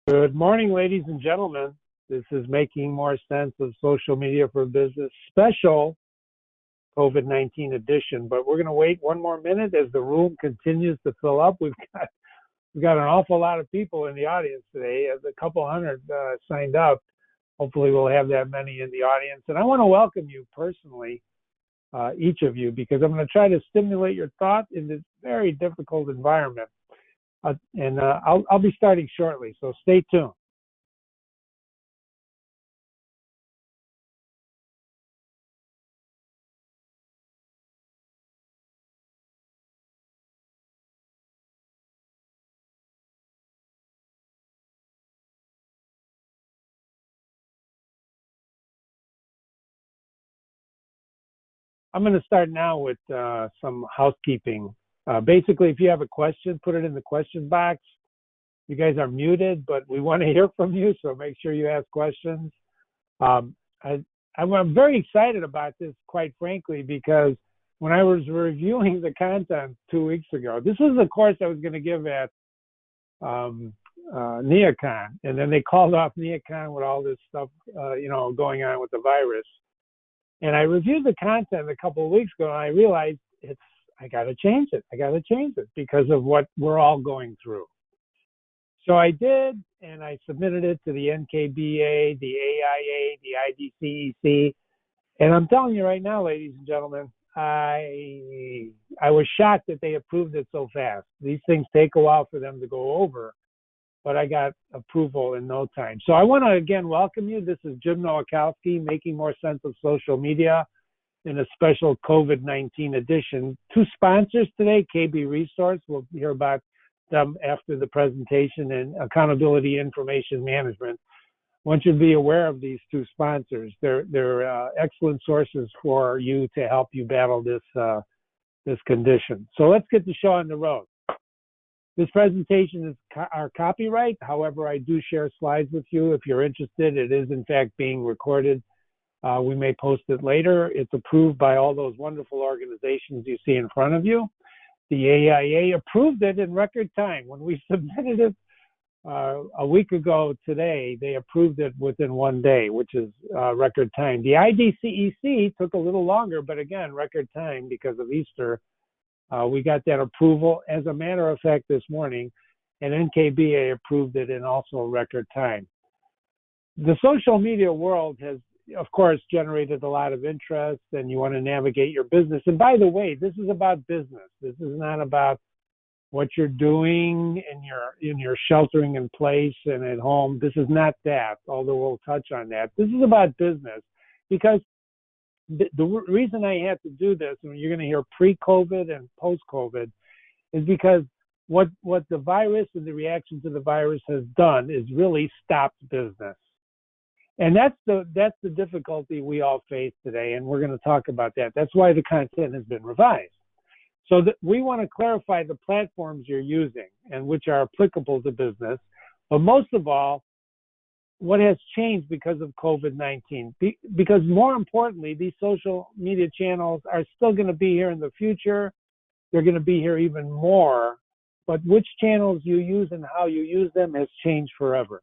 Good morning, ladies and gentlemen. This is Making More Sense of Social Media for Business special COVID-19 edition. But we're going to wait one more minute as the room continues to fill up. We've got an awful lot of people in the audience today. As a couple hundred signed up. Hopefully, we'll have that many in the audience. And I want to welcome you personally, each of you, because I'm going to try to stimulate your thought in this very difficult environment. I'll be starting shortly, so stay tuned. I'm going to start now with some housekeeping. Basically, if you have a question, put it in the question box. You guys are muted, but we want to hear from you, so make sure you ask questions. Um, I'm very excited about this, quite frankly, because when I was reviewing the content 2 weeks ago, this was the course I was going to give at um, NeoCon, and then they called off NeoCon with all this stuff, going on with the virus. And I reviewed the content a couple of weeks ago, and I realized I got to change it. I got to change it because of what we're all going through. So I did, and I submitted it to the NKBA, the AIA, the IDCEC, and I'm telling you right now, ladies and gentlemen, I was shocked that they approved it so fast. These things take a while for them to go over, but I got approval in no time. So I want to again welcome you. This is Jim Nowakowski, Making More Sense of Social Media, in a special COVID-19 edition. Two sponsors today, KB Resource. We'll hear about them after the presentation, and Accountability Information Management. I want you to be aware of these two sponsors. They're excellent sources for you to help you battle this condition. So let's get the show on the road. This presentation is our copyright. However, I do share slides with you. If you're interested, it is in fact being recorded. We may post it later. It's approved by all those wonderful organizations you see in front of you. The AIA approved it in record time. When we submitted it a week ago today, they approved it within 1 day, which is record time. The IDCEC took a little longer, but again, record time because of Easter. We got that approval, as a matter of fact, this morning, and NKBA approved it in also record time. The social media world has, of course, generated a lot of interest, and you want to navigate your business. And by the way, this is about business. This is not about what you're doing in your sheltering in place and at home. This is not that, although we'll touch on that. This is about business, because the reason I had to do this, and you're going to hear pre-COVID and post-COVID, is because what the virus and the reaction to the virus has done is really stopped business. And that's the difficulty we all face today, and we're going to talk about that. That's why the content has been revised. So we want to clarify the platforms you're using and which are applicable to business, but most of all, what has changed because of COVID-19. Because more importantly, these social media channels are still going to be here in the future. They're going to be here even more, but which channels you use and how you use them has changed forever.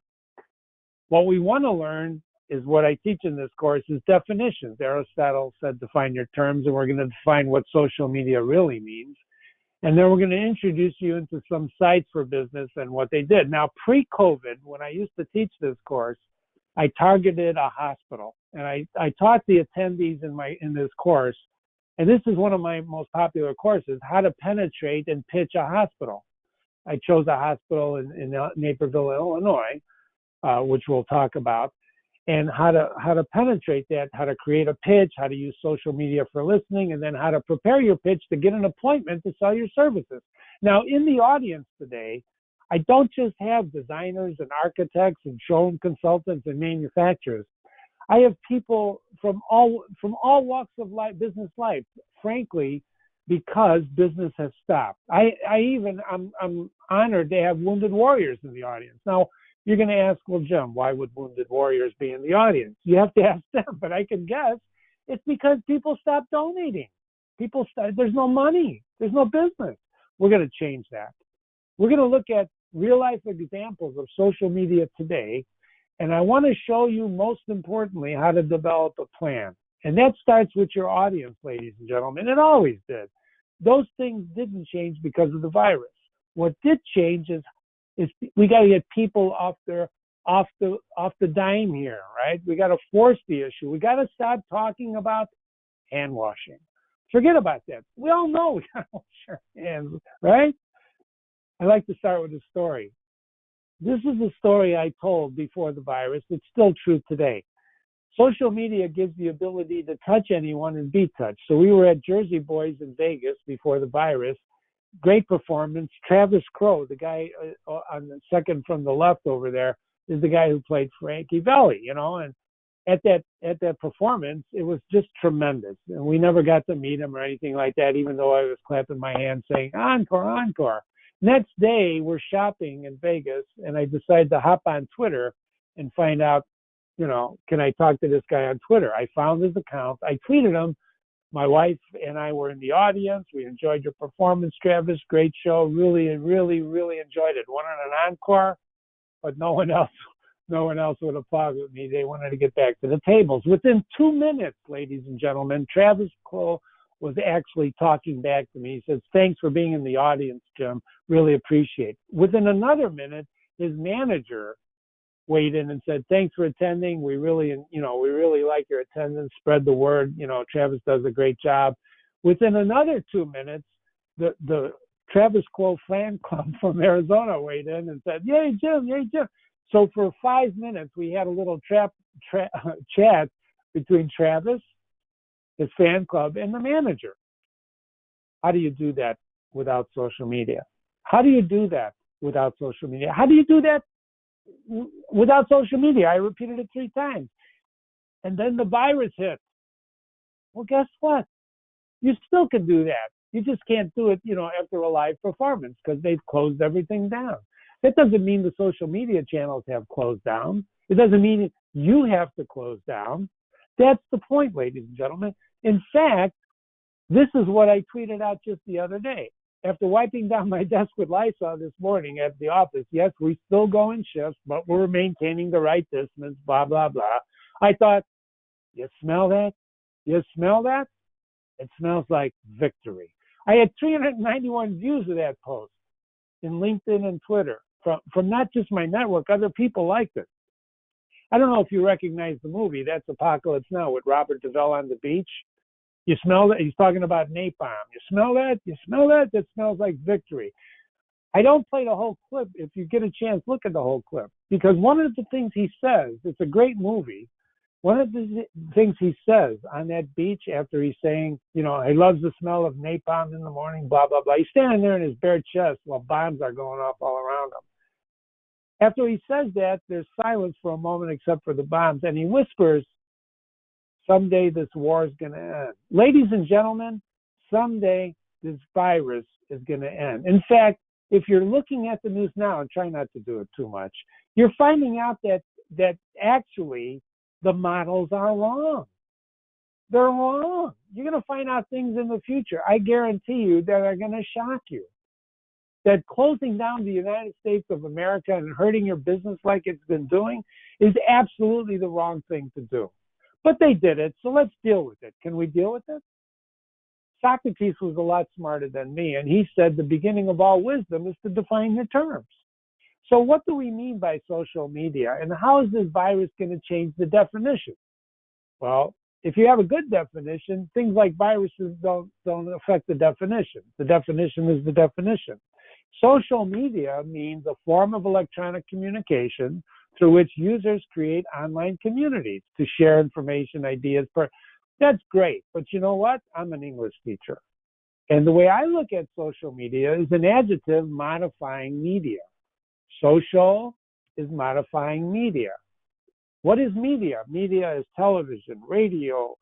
What we want to learn is what I teach in this course is definitions. Aristotle said define your terms, and we're going to define what social media really means. And then we're going to introduce you into some sites for business and what they did. Now, pre-COVID, when I used to teach this course, I targeted a hospital. And I taught the attendees in this course, and this is one of my most popular courses, how to penetrate and pitch a hospital. I chose a hospital in Naperville, Illinois, which we'll talk about, and how to penetrate that, how to create a pitch, how to use social media for listening, and then how to prepare your pitch to get an appointment to sell your services. Now, in the audience today, I don't just have designers and architects and showroom consultants and manufacturers. I have people from all walks of life, business life, frankly, because business has stopped. I'm honored to have wounded warriors in the audience. Now, you're going to ask, well, Jim, why would wounded warriors be in the audience? You have to ask them, but I can guess it's because people stopped donating. There's no money. There's no business. We're going to change that. We're going to look at real life examples of social media today, and I want to show you, most importantly, how to develop a plan. And that starts with your audience, ladies and gentlemen. It always did. Those things didn't change because of the virus. What did change is we got to get people off the dime here, right? We got to force the issue. We got to stop talking about hand washing. Forget about that. We all know we got to wash our hands, right? I like to start with a story. This is a story I told before the virus. It's still true today. Social media gives the ability to touch anyone and be touched. So we were at Jersey Boys in Vegas before the virus. Great performance. Travis Crowe, the guy on the second from the left over there, is the guy who played Frankie Valli, you know, and at that performance, it was just tremendous. And we never got to meet him or anything like that, even though I was clapping my hands saying, encore, encore. Next day, we're shopping in Vegas, and I decided to hop on Twitter and find out, you know, can I talk to this guy on Twitter? I found his account. I tweeted him. My wife and I were in the audience. We enjoyed your performance, Travis. Great show. Really, really, really enjoyed it. Wanted an encore, but no one else would applaud with me. They wanted to get back to the tables. Within 2 minutes, ladies and gentlemen, Travis Crowe was actually talking back to me. He says, "Thanks for being in the audience, Jim. Really appreciate it." Within another minute, his manager weighed in and said, "Thanks for attending. We really like your attendance. Spread the word. You know, Travis does a great job." Within another 2 minutes, the Travis Crowe fan club from Arizona weighed in and said, "Yay, Jim! Yay, Jim!" So for 5 minutes, we had a little chat between Travis, his fan club, and the manager. How do you do that without social media? How do you do that without social media? How do you do that without social media? I repeated it 3 times. And then the virus hit. Well, guess what? You still can do that. You just can't do it, you know, after a live performance because they've closed everything down. That doesn't mean the social media channels have closed down. It doesn't mean you have to close down. That's the point, ladies and gentlemen. In fact, this is what I tweeted out just the other day. After wiping down my desk with Lysol this morning at the office, yes, we still go in shifts, but we're maintaining the right distance, blah, blah, blah. I thought, you smell that? You smell that? It smells like victory. I had 391 views of that post in LinkedIn and Twitter from not just my network, other people liked it. I don't know if you recognize the movie, That's Apocalypse Now, with Robert Duvall on the beach. You smell that? He's talking about napalm. You smell that? You smell that? That smells like victory. I don't play the whole clip. If you get a chance, look at the whole clip. Because one of the things he says, it's a great movie. One of the things he says on that beach after he's saying, you know, he loves the smell of napalm in the morning, blah, blah, blah. He's standing there in his bare chest while bombs are going off all around him. After he says that, there's silence for a moment except for the bombs. And he whispers, someday this war is going to end. Ladies and gentlemen, someday this virus is going to end. In fact, if you're looking at the news now, and try not to do it too much, you're finding out that actually the models are wrong. They're wrong. You're going to find out things in the future, I guarantee you, that are going to shock you. That closing down the United States of America and hurting your business like it's been doing is absolutely the wrong thing to do. But they did it, so let's deal with it. Can we deal with it? Socrates was a lot smarter than me, and he said the beginning of all wisdom is to define the terms. So what do we mean by social media, and how is this virus going to change the definition? Well, if you have a good definition, things like viruses don't affect the definition. The definition is the definition. Social media means a form of electronic communication through which users create online communities to share information, ideas. That's great, but you know what? I'm an English teacher. And the way I look at social media is an adjective modifying media. Social is modifying media. What is media? Media is television, radio,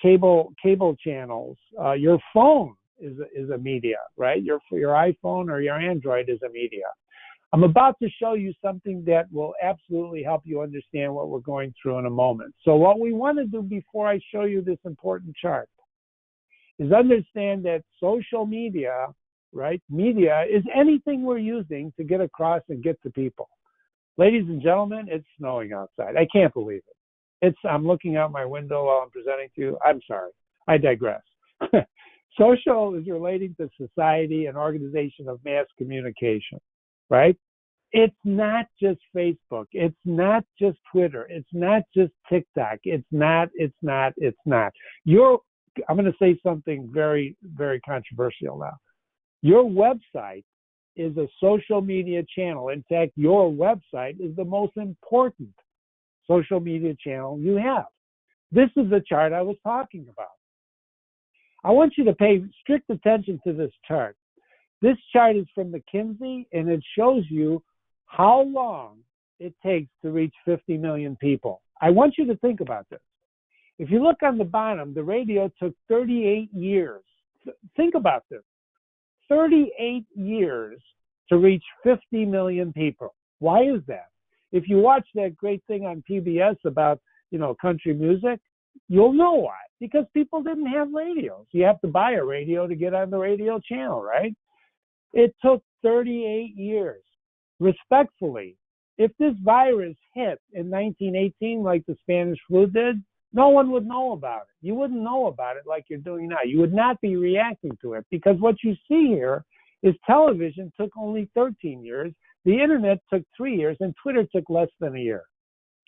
cable channels. Your phone is a media, right? Your iPhone or your Android is a media. I'm about to show you something that will absolutely help you understand what we're going through in a moment. So what we want to do before I show you this important chart is understand that social media right? Media is anything we're using to get across and get to people. Ladies and gentlemen, it's snowing outside. I can't believe it. I'm looking out my window while I'm presenting to you. I'm sorry. I digress. Social is relating to society and organization of mass communication, right? It's not just Facebook. It's not just Twitter. It's not just TikTok. It's not. I'm going to say something very, very controversial now. Your website is a social media channel. In fact, your website is the most important social media channel you have. This is the chart I was talking about. I want you to pay strict attention to this chart. This chart is from McKinsey, and it shows you how long it takes to reach 50 million people. I want you to think about this. If you look on the bottom, the radio took 38 years. Think about this. 38 years to reach 50 million people. Why is that? If you watch that great thing on PBS about, country music, you'll know why. Because people didn't have radios. You have to buy a radio to get on the radio channel, right? It took 38 years. Respectfully, if this virus hit in 1918 like the Spanish flu did, no one would know about it. You wouldn't know about it like you're doing now. You would not be reacting to it, because what you see here is television took only 13 years, the internet took 3 years, and Twitter took less than a year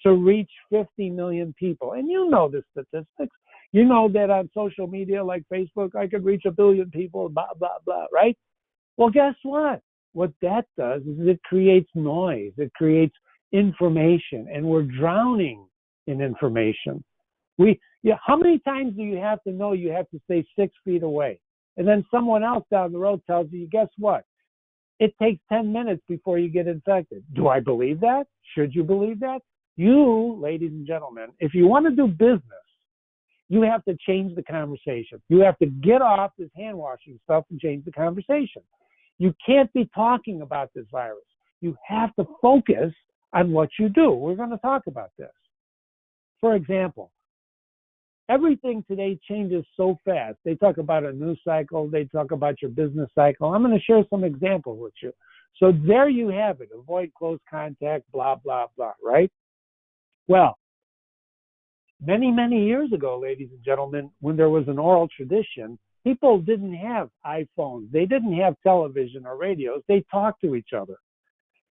to reach 50 million people. And you know the statistics. You know that on social media like Facebook, I could reach 1 billion people, blah, blah, blah, right? Well, guess what? What that does is it creates noise. It creates information, and we're drowning in information. How many times do you have to know you have to stay 6 feet away? And then someone else down the road tells you, guess what? It takes 10 minutes before you get infected. Do I believe that? Should you believe that? You, ladies and gentlemen, if you want to do business, you have to change the conversation. You have to get off this hand washing stuff and change the conversation. You can't be talking about this virus. You have to focus on what you do. We're going to talk about this. For example, everything today changes so fast. They talk about a news cycle. They talk about your business cycle. I'm going to share some examples with you. So there you have it. Avoid close contact, blah, blah, blah, right? Well, many, many years ago, ladies and gentlemen, when there was an oral tradition, people didn't have iPhones. They didn't have television or radios. They talked to each other.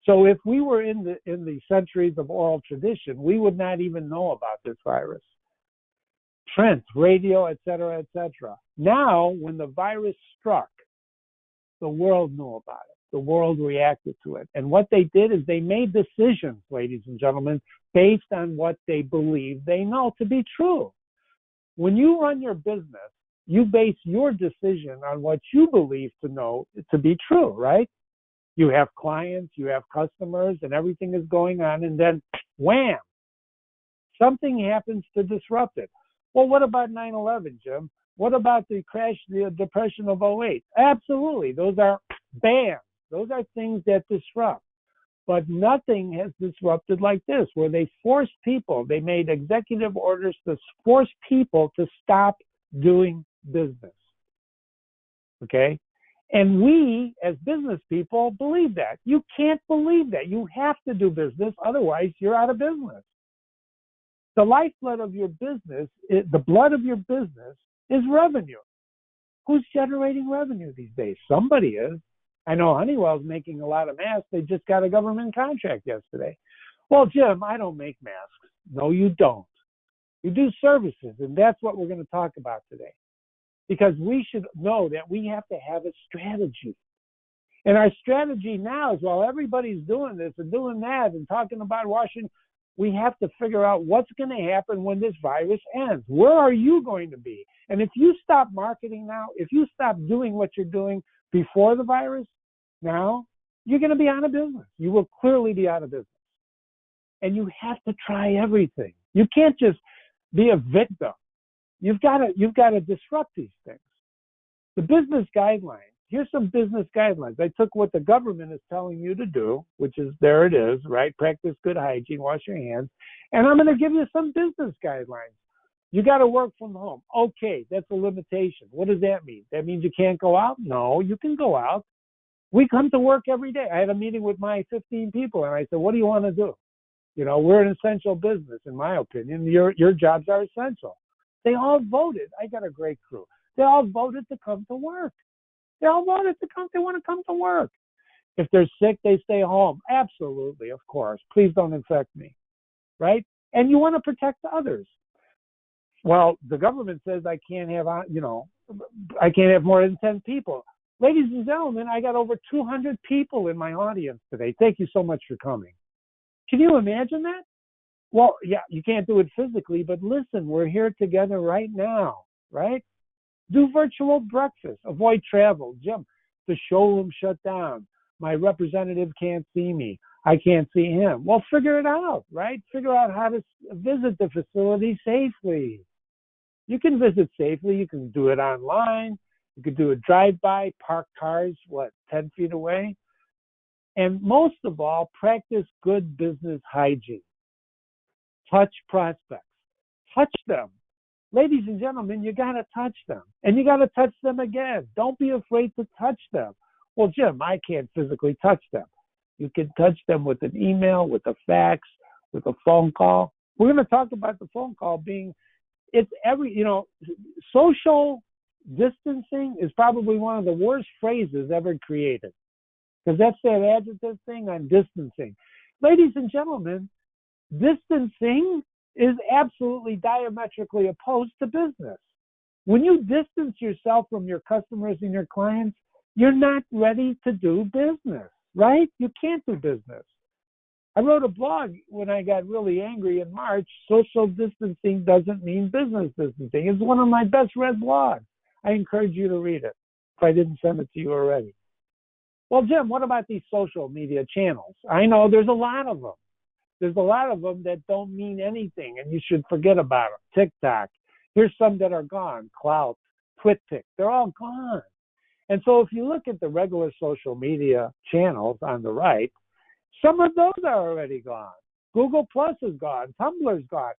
So if we were in the centuries of oral tradition, we would not even know about this virus. Print, radio, et cetera, et cetera. Now, when the virus struck, the world knew about it. The world reacted to it. And what they did is they made decisions, ladies and gentlemen, based on what they believe they know to be true. When you run your business, you base your decision on what you believe to know to be true, right? You have clients, you have customers, and everything is going on, and then wham, something happens to disrupt it. Well, what about 9/11, Jim? What about the crash, the depression of '08? Absolutely. Those are bam. Those are things that disrupt. But nothing has disrupted like this, where they forced people, they made executive orders to force people to stop doing business. Okay? And we, as business people, believe that. You can't believe that. You have to do business, otherwise you're out of business. The lifeblood of your business, the blood of your business is revenue. Who's generating revenue these days? Somebody is. I know Honeywell's making a lot of masks. They just got a government contract yesterday. Well, Jim, I don't make masks. No, you don't. You do services, and that's what we're going to talk about today. Because we should know that we have to have a strategy. And our strategy now is, while everybody's doing this and doing that and talking about washing, we have to figure out what's going to happen when this virus ends. Where are you going to be? And if you stop marketing now, if you stop doing what you're doing before the virus, now you're going to be out of business. You will clearly be out of business. And you have to try everything. You can't just be a victim. You've got to disrupt these things. The business guidelines. Here's some business guidelines. I took what the government is telling you to do, which is, there it is, right? Practice good hygiene, wash your hands. And I'm going to give you some business guidelines. You got to work from home. Okay, that's a limitation. What does that mean? That means you can't go out? No, you can go out. We come to work every day. I had a meeting with my 15 people, and I said, what do you want to do? We're an essential business, in my opinion. Your jobs are essential. They all voted. I got a great crew. They all voted to come to work. They all voted to come. They want to come to work. If they're sick, they stay home. Absolutely, of course. Please don't infect me, right? And you want to protect others. Well, the government says I can't have, I can't have more than 10 people. Ladies and gentlemen, I got over 200 people in my audience today. Thank you so much for coming. Can you imagine that? Well, yeah, you can't do it physically, but listen, we're here together right now, right? Do virtual breakfast. Avoid travel. Jim, the showroom shut down. My representative can't see me. I can't see him. Well, figure it out, right? Figure out how to visit the facility safely. You can visit safely. You can do it online. You could do a drive-by, park cars, 10 feet away? And most of all, practice good business hygiene. Touch prospects. Touch them. Ladies and gentlemen, you got to touch them. And you got to touch them again. Don't be afraid to touch them. Well, Jim, I can't physically touch them. You can touch them with an email, with a fax, with a phone call. We're going to talk about the phone call being, social distancing is probably one of the worst phrases ever created. Because that's that adjective thing on distancing. Ladies and gentlemen, distancing is absolutely diametrically opposed to business. When you distance yourself from your customers and your clients, you're not ready to do business, right? You can't do business. I wrote a blog when I got really angry in March. Social distancing doesn't mean business distancing. It's one of my best read blogs. I encourage you to read it if I didn't send it to you already. Well, Jim, what about these social media channels? I know there's a lot of them. There's a lot of them that don't mean anything, and you should forget about them. TikTok. Here's some that are gone. Clout, TwitPic. They're all gone. And so if you look at the regular social media channels on the right, some of those are already gone. Google Plus is gone. Tumblr's gone.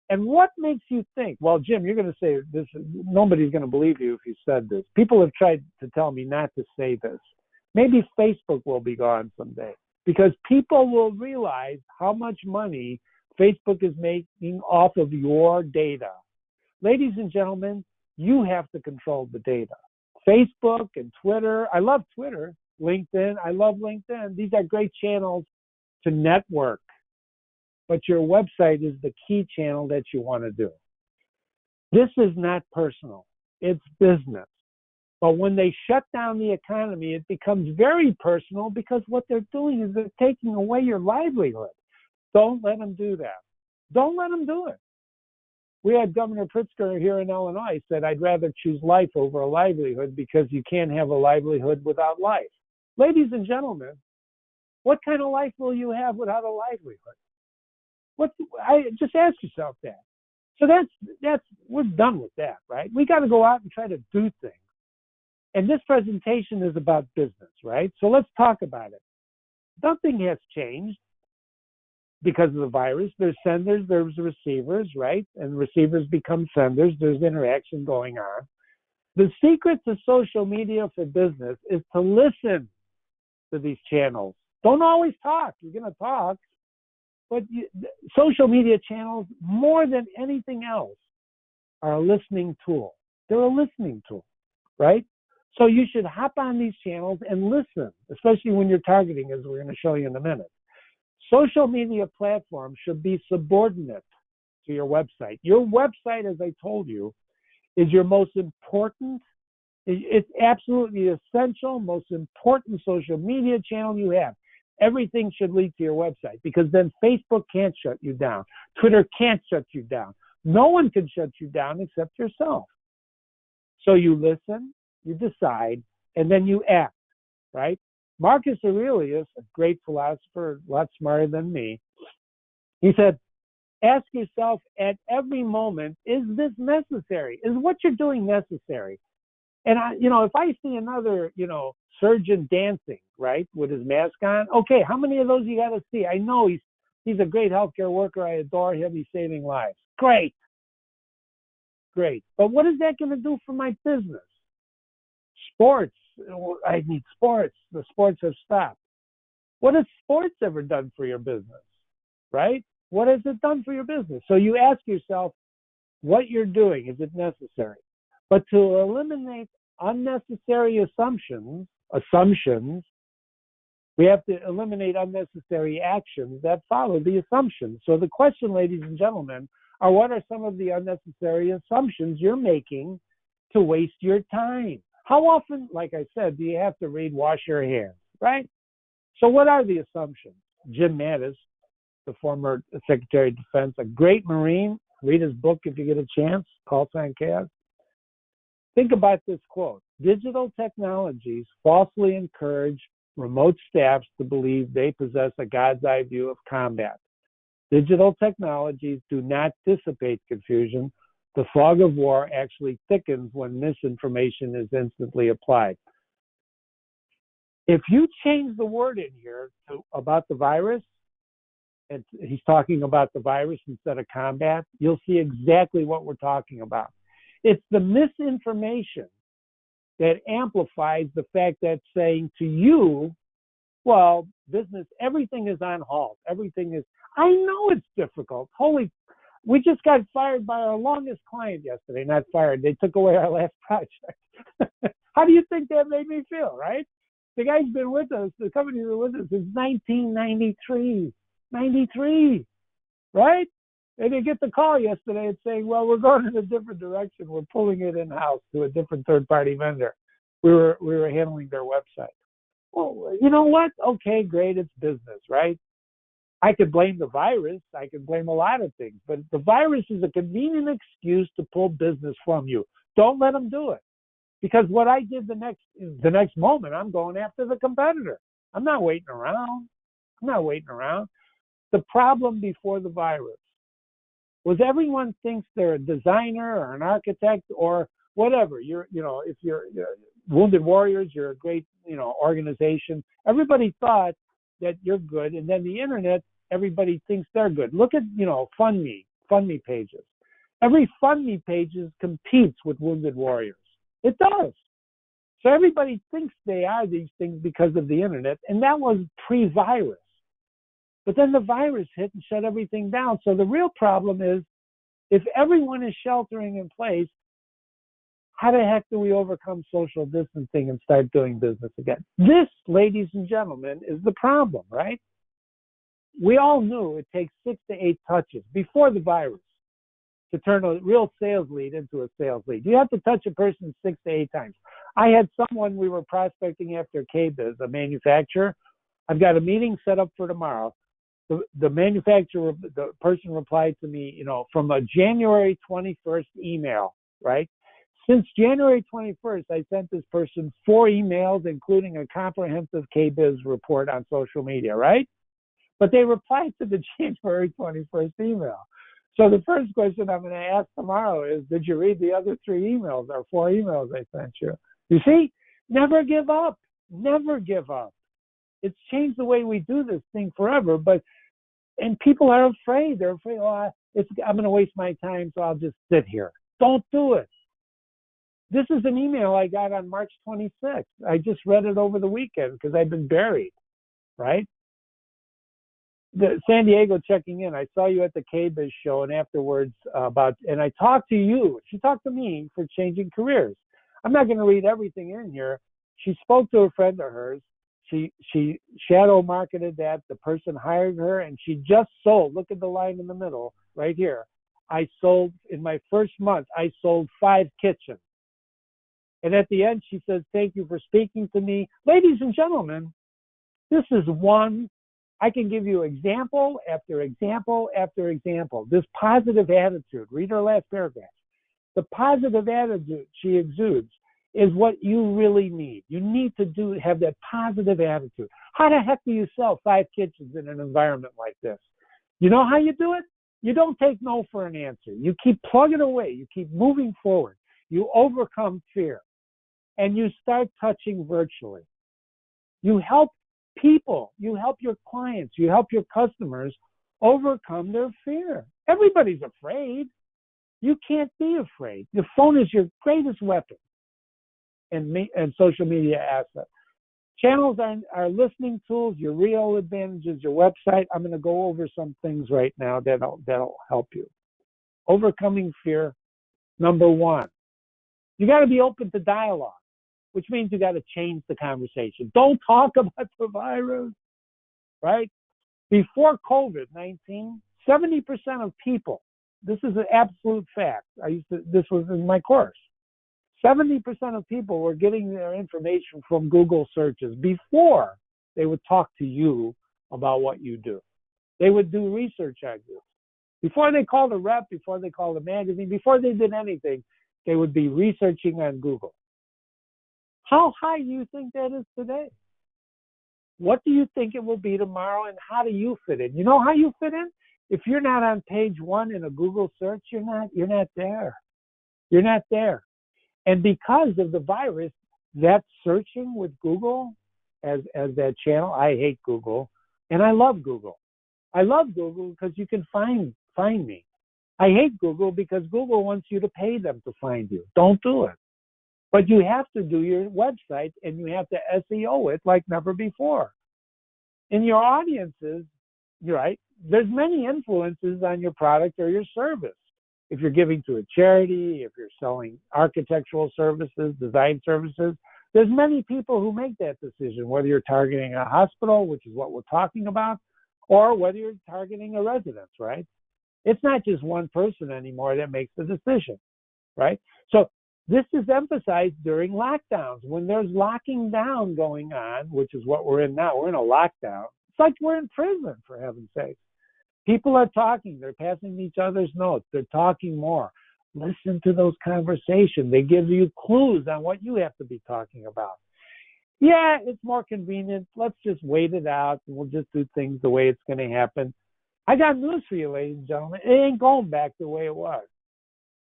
And what makes you think, well, Jim, you're going to say this, nobody's going to believe you if you said this. People have tried to tell me not to say this. Maybe Facebook will be gone someday because people will realize how much money Facebook is making off of your data. Ladies and gentlemen, you have to control the data. Facebook and Twitter. I love Twitter. LinkedIn. I love LinkedIn. These are great channels to network. But your website is the key channel that you want to do. This is not personal. It's business. But when they shut down the economy, it becomes very personal because what they're doing is they're taking away your livelihood. Don't let them do that. Don't let them do it. We had Governor Pritzker here in Illinois said, I'd rather choose life over a livelihood because you can't have a livelihood without life. Ladies and gentlemen, what kind of life will you have without a livelihood? Just ask yourself that. So that's we're done with that, right? We got to go out and try to do things. And this presentation is about business, right? So let's talk about it. Nothing has changed because of the virus. There's senders, there's receivers, right? And receivers become senders. There's interaction going on. The secret to social media for business is to listen to these channels. Don't always talk. You're going to talk. But social media channels, more than anything else, are a listening tool. They're a listening tool, right? So you should hop on these channels and listen, especially when you're targeting, as we're going to show you in a minute. Social media platforms should be subordinate to your website. Your website, as I told you, is your most important, it's absolutely essential, most important social media channel you have. Everything should lead to your website because then Facebook can't shut you down. Twitter can't shut you down. No one can shut you down except yourself. So you listen, you decide, and then you act, right? Marcus Aurelius, a great philosopher, a lot smarter than me, he said, ask yourself at every moment, is this necessary? Is what you're doing necessary? And if I see another, surgeon dancing, right, with his mask on, okay, how many of those you got to see? I know he's a great healthcare worker. I adore him. He's saving lives. Great. great. But what is that going to do for my business? Sports. I need sports. The sports have stopped. What has sports ever done for your business? Right? What has it done for your business? So you ask yourself, what you're doing, is it necessary? But to eliminate unnecessary assumptions, we have to eliminate unnecessary actions that follow the assumptions. So the question, ladies and gentlemen, are what are some of the unnecessary assumptions you're making to waste your time? How often, like I said, do you have to read wash your hands, right? So what are the assumptions? Jim Mattis, the former Secretary of Defense, a great Marine, read his book if you get a chance, Call Sign Chaos. Think about this quote. Digital technologies falsely encourage remote staffs to believe they possess a God's eye view of combat. Digital technologies do not dissipate confusion. The fog of war actually thickens when misinformation is instantly applied. If you change the word in here about the virus, and he's talking about the virus instead of combat, you'll see exactly what we're talking about. It's the misinformation that amplifies the fact that saying to you, well, business, everything is on halt. Everything is, I know it's difficult. We just got fired by our longest client yesterday. Not fired, they took away our last project. How do you think that made me feel, right? The guy's been with us, the company's been with us since 1993. 93, right? And they get the call yesterday and saying, well, we're going in a different direction. We're pulling it in-house to a different third-party vendor. We were handling their website. Well, you know what? Okay, great, it's business, right? I could blame the virus. I could blame a lot of things. But the virus is a convenient excuse to pull business from you. Don't let them do it. Because what I did the next moment, I'm going after the competitor. I'm not waiting around. The problem before the virus was everyone thinks they're a designer or an architect or whatever. If you're Wounded Warriors, you're a great, organization. Everybody thought that you're good, and then the internet, everybody thinks they're good. Look at, FundMe pages. Every FundMe pages competes with Wounded Warriors. It does. So everybody thinks they are these things because of the internet, and that was pre-virus. But then the virus hit and shut everything down. So the real problem is, if everyone is sheltering in place, how the heck do we overcome social distancing and start doing business again? This, ladies and gentlemen, is the problem, right? We all knew it takes 6 to 8 touches before the virus to turn a real sales lead into a sales lead. You have to touch a person 6 to 8 times. I had someone we were prospecting after KBiz, a manufacturer. I've got a meeting set up for tomorrow. The manufacturer, the person replied to me, from a January 21st email, right? Since January 21st, I sent this person 4 emails, including a comprehensive KBiz report on social media, right? But they replied to the January 21st email. So the first question I'm going to ask tomorrow is, did you read the other 3 emails or 4 emails I sent you? You see, never give up. Never give up. It's changed the way we do this thing forever, and people are afraid. They're afraid, I'm going to waste my time, so I'll just sit here. Don't do it. This is an email I got on March 26th. I just read it over the weekend because I've been buried, right? The San Diego checking in. I saw you at the KBiz show, and afterwards and I talked to you. She talked to me for changing careers. I'm not going to read everything in here. She spoke to a friend of hers. She shadow marketed that. The person hired her, and she just sold. Look at the line in the middle right here. I sold, in my first month, I sold 5 kitchens. And at the end, she says, thank you for speaking to me. Ladies and gentlemen, this is one. I can give you example after example after example. This positive attitude. Read her last paragraph. The positive attitude she exudes is what you really need. You need to have that positive attitude. How the heck do you sell 5 kitchens in an environment like this? You know how you do it? You don't take no for an answer. You keep plugging away. You keep moving forward. You overcome fear. And you start touching virtually. You help people. You help your clients. You help your customers overcome their fear. Everybody's afraid. You can't be afraid. The phone is your greatest weapon and social media asset. Channels are listening tools, your real advantages, your website. I'm going to go over some things right now that'll help you. Overcoming fear. Number one, you got to be open to dialogue, which means you got to change the conversation. Don't talk about the virus, right? Before COVID-19, 70% of people, this is an absolute fact. This was in my course. 70% of people were getting their information from Google searches before they would talk to you about what you do. They would do research on you. Before they called a rep, before they called a magazine, before they did anything, they would be researching on Google. How high do you think that is today? What do you think it will be tomorrow, and how do you fit in? You know how you fit in? If you're not on page one in a Google search, you're not there. You're not there. And because of the virus, that searching with Google as that channel, I hate Google, and I love Google. I love Google because you can find me. I hate Google because Google wants you to pay them to find you. Don't do it. But you have to do your website, and you have to SEO it like never before. In your audiences, right, there's many influences on your product or your service. If you're giving to a charity, if you're selling architectural services, design services, there's many people who make that decision, whether you're targeting a hospital, which is what we're talking about, or whether you're targeting a residence, right? It's not just one person anymore that makes the decision, right? So this is emphasized during lockdowns. When there's locking down going on, which is what we're in now, we're in a lockdown. It's like we're in prison, for heaven's sake. People are talking. They're passing each other's notes. They're talking more. Listen to those conversations. They give you clues on what you have to be talking about. Yeah, it's more convenient. Let's just wait it out, and we'll just do things the way it's going to happen. I got news for you, ladies and gentlemen. It ain't going back the way it was.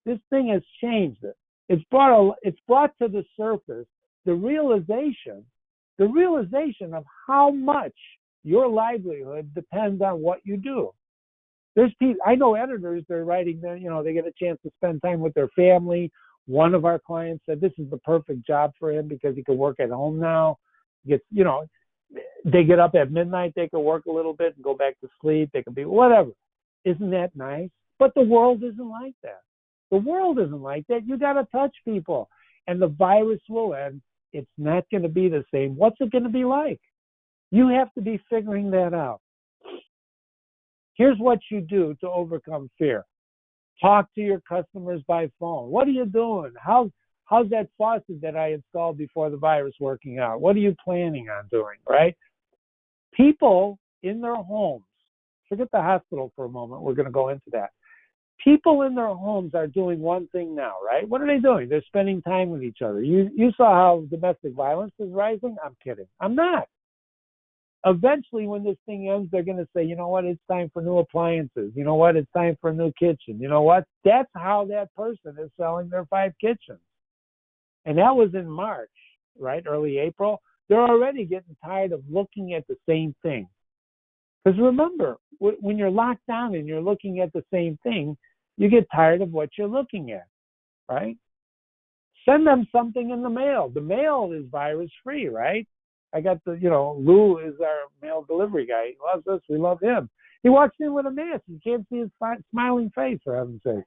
This thing has changed it. It's brought to the surface the realization of how much your livelihood depends on what you do. There's people, I know editors, they're writing there, they get a chance to spend time with their family. One of our clients said this is the perfect job for him because he can work at home now. They get up at midnight, they can work a little bit and go back to sleep. They can be whatever. Isn't that nice? But the world isn't like that. The world isn't like that. You got to touch people, and the virus will end. It's not going to be the same. What's it going to be like? You have to be figuring that out. Here's what you do to overcome fear. Talk to your customers by phone. What are you doing? How's that faucet that I installed before the virus working out? What are you planning on doing, right? People in their homes, forget the hospital for a moment. We're going to go into that. People in their homes are doing one thing now, right? What are they doing? They're spending time with each other. You saw how domestic violence is rising? I'm kidding. I'm not. Eventually, when this thing ends, they're going to say, you know what, it's time for new appliances. You know what, it's time for a new kitchen. You know what? That's how that person is selling their 5 kitchens. And that was in March, right? Early April. They're already getting tired of looking at the same thing. Because remember, when you're locked down and you're looking at the same thing, you get tired of what you're looking at, right? Send them something in the mail. The mail is virus-free, right? I got Lou is our mail delivery guy. He loves us. We love him. He walks in with a mask. You can't see his smiling face, for heaven's sake.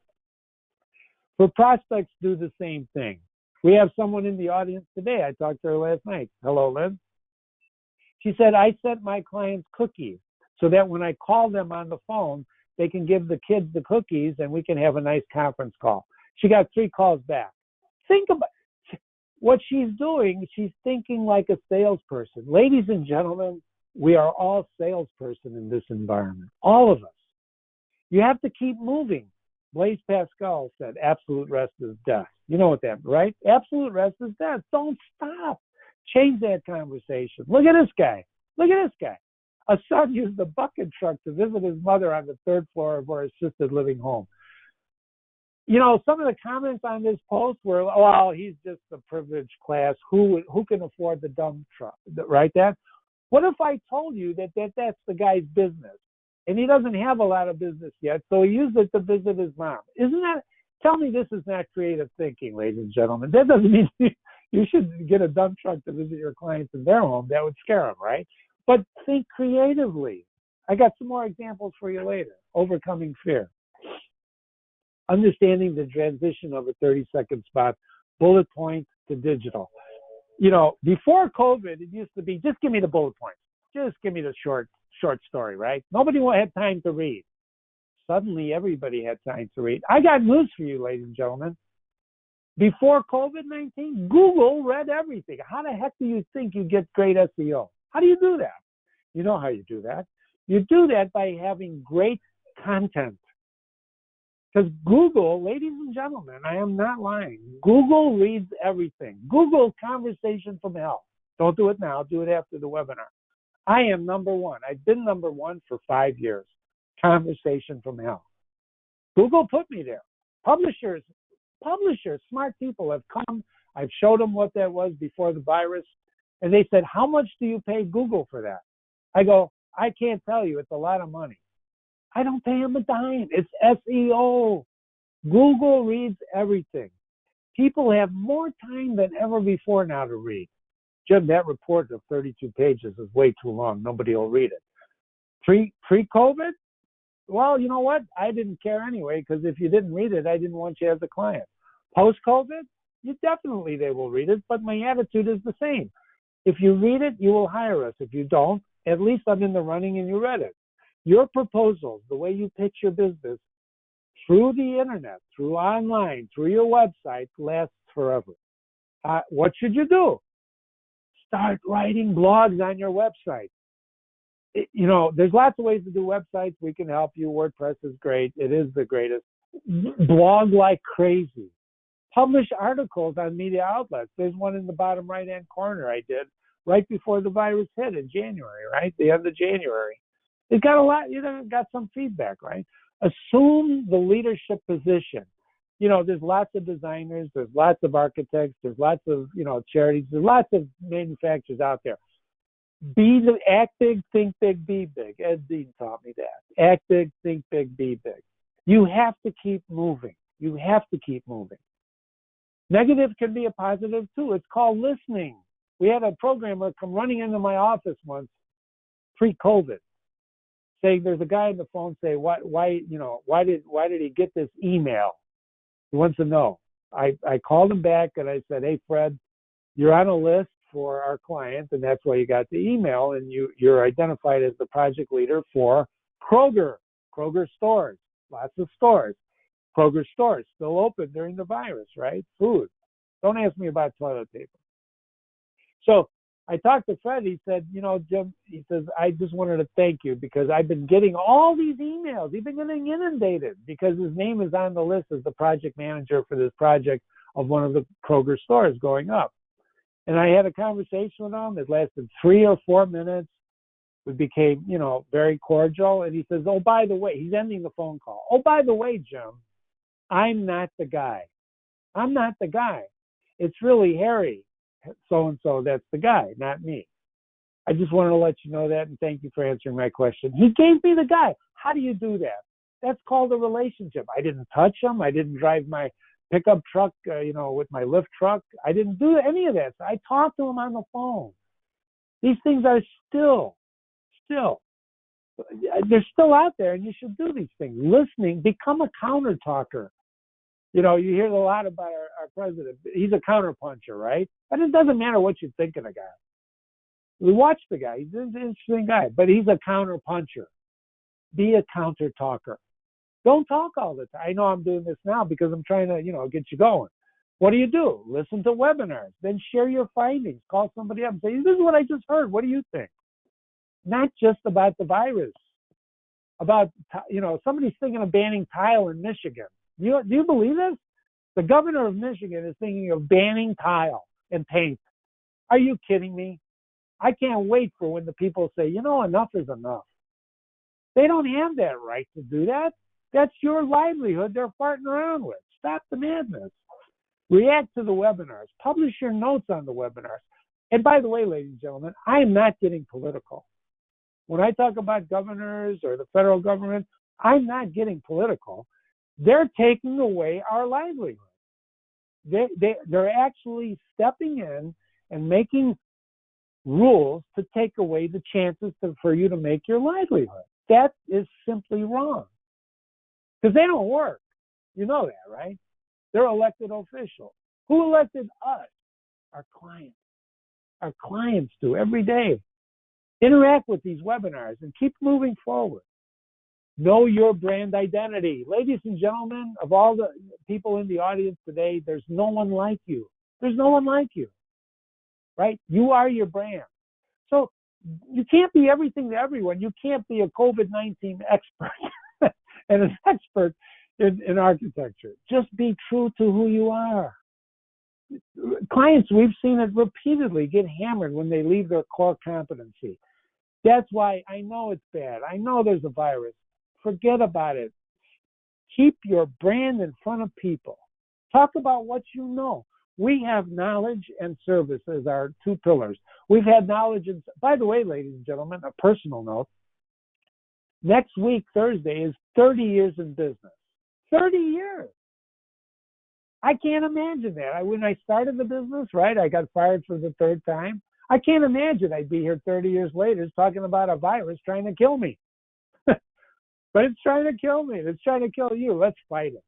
For prospects, do the same thing. We have someone in the audience today. I talked to her last night. Hello, Lynn. She said, I sent my clients cookies so that when I call them on the phone, they can give the kids the cookies and we can have a nice conference call. She got 3 calls back. Think about what she's doing. She's thinking like a salesperson. Ladies and gentlemen, we are all salesperson in this environment. All of us. You have to keep moving. Blaise Pascal said, absolute rest is death. You know what that, right? Absolute rest is death. Don't stop. Change that conversation. Look at this guy. Look at this guy. A son used the bucket truck to visit his mother on the 3rd floor of her assisted living home. Some of the comments on this post were, well, he's just a privileged class. Who can afford the dump truck, right? What if I told you that that's the guy's business? And he doesn't have a lot of business yet, so he used it to visit his mom. Tell me this is not creative thinking, ladies and gentlemen. That doesn't mean you should get a dump truck to visit your clients in their home. That would scare them, right? But think creatively. I got some more examples for you later. Overcoming fear. Understanding the transition of a 30-second spot, bullet point to digital. Before COVID, it used to be, just give me the bullet points. Just give me the short story, right? Nobody had time to read. Suddenly, everybody had time to read. I got news for you, ladies and gentlemen. Before COVID-19, Google read everything. How the heck do you think you get great SEO? How do you do that? You know how you do that. You do that by having great content. Because Google, ladies and gentlemen, I am not lying. Google reads everything. Google conversation from hell. Don't do it now. Do it after the webinar. I am number one. I've been number one for 5 years. Conversation from hell. Google put me there. Publishers, smart people have come. I've showed them what that was before the virus. And they said, how much do you pay Google for that? I go, I can't tell you. It's a lot of money. I don't pay them a dime. It's SEO. Google reads everything. People have more time than ever before now to read. Jim, that report of 32 pages is way too long. Nobody will read it. Pre-COVID? Well, you know what? I didn't care anyway, because if you didn't read it, I didn't want you as a client. Post-COVID? They will read it, but my attitude is the same. If you read it, you will hire us. If you don't, at least I'm in the running and you read it. Your proposals, the way you pitch your business through the internet, through online, through your website, lasts forever. What should you do? Start writing blogs on your website. There's lots of ways to do websites. We can help you. WordPress is great. It is the greatest. Blog like crazy. Publish articles on media outlets. There's one in the bottom right-hand corner I did right before the virus hit in January, right? The end of January. It got a lot, got some feedback, right? Assume the leadership position. There's lots of designers, there's lots of architects, there's lots of, charities, there's lots of manufacturers out there. Act big, think big, be big. Ed Dean taught me that. Act big, think big, be big. You have to keep moving. You have to keep moving. Negative can be a positive too. It's called listening. We had a programmer come running into my office once, pre-COVID, saying there's a guy on the phone say, why did he get this email? He wants to know. I called him back and I said, hey, Fred, you're on a list for our client, and that's why you got the email, and you're identified as the project leader for Kroger stores, lots of stores. Kroger stores still open during the virus, right? Food. Don't ask me about toilet paper. So I talked to Fred. He said, Jim, he says, I just wanted to thank you because I've been getting all these emails. He's been getting inundated because his name is on the list as the project manager for this project of one of the Kroger stores going up. And I had a conversation with him. It lasted 3 or 4 minutes. We became, very cordial. And he says, oh, by the way, he's ending the phone call. Oh, by the way, Jim, I'm not the guy. I'm not the guy. It's really Harry, so-and-so, that's the guy, not me. I just wanted to let you know that, and thank you for answering my question. He gave me the guy. How do you do that? That's called a relationship. I didn't touch him. I didn't drive my pickup truck, with my lift truck. I didn't do any of that. I talked to him on the phone. These things are still, they're still out there, and you should do these things. Listening, become a counter talker. You hear a lot about our president. He's a counter puncher, right? But it doesn't matter what you think of the guy. We watch the guy. He's an interesting guy, but he's a counter puncher. Be a counter talker. Don't talk all the time. I know I'm doing this now because I'm trying to, get you going. What do? Listen to webinars. Then share your findings. Call somebody up and say, this is what I just heard. What do you think? Not just about the virus. About, somebody's thinking of banning tile in Michigan. Do you believe this? The governor of Michigan is thinking of banning tile and paint. Are you kidding me? I can't wait for when the people say, enough is enough. They don't have that right to do that. That's your livelihood they're farting around with. Stop the madness. React to the webinars. Publish your notes on the webinars. And by the way, ladies and gentlemen, I am not getting political. When I talk about governors or the federal government, I'm not getting political. They're taking away our livelihood. They're actually stepping in and making rules to take away the chances for you to make your livelihood. That is simply wrong. Because they don't work. You know that, right? They're elected officials. Who elected us? Our clients. Our clients do every day. Interact with these webinars and keep moving forward. Know your brand identity. Ladies and gentlemen, of all the people in the audience today, there's no one like you. There's no one like you, right? You are your brand. So you can't be everything to everyone. You can't be a COVID-19 expert and an expert in architecture. Just be true to who you are. Clients, we've seen it repeatedly, get hammered when they leave their core competency. That's why I know it's bad. I know there's a virus. Forget about it. Keep your brand in front of people. Talk about what you know. We have knowledge and service as our two pillars. We've had knowledge and, by the way, ladies and gentlemen, a personal note. Next week, Thursday, is 30 years in business. 30 years. I can't imagine that. When I started the business, right, I got fired for the third time. I can't imagine I'd be here 30 years later talking about a virus trying to kill me. But it's trying to kill me. It's trying to kill you. Let's fight it.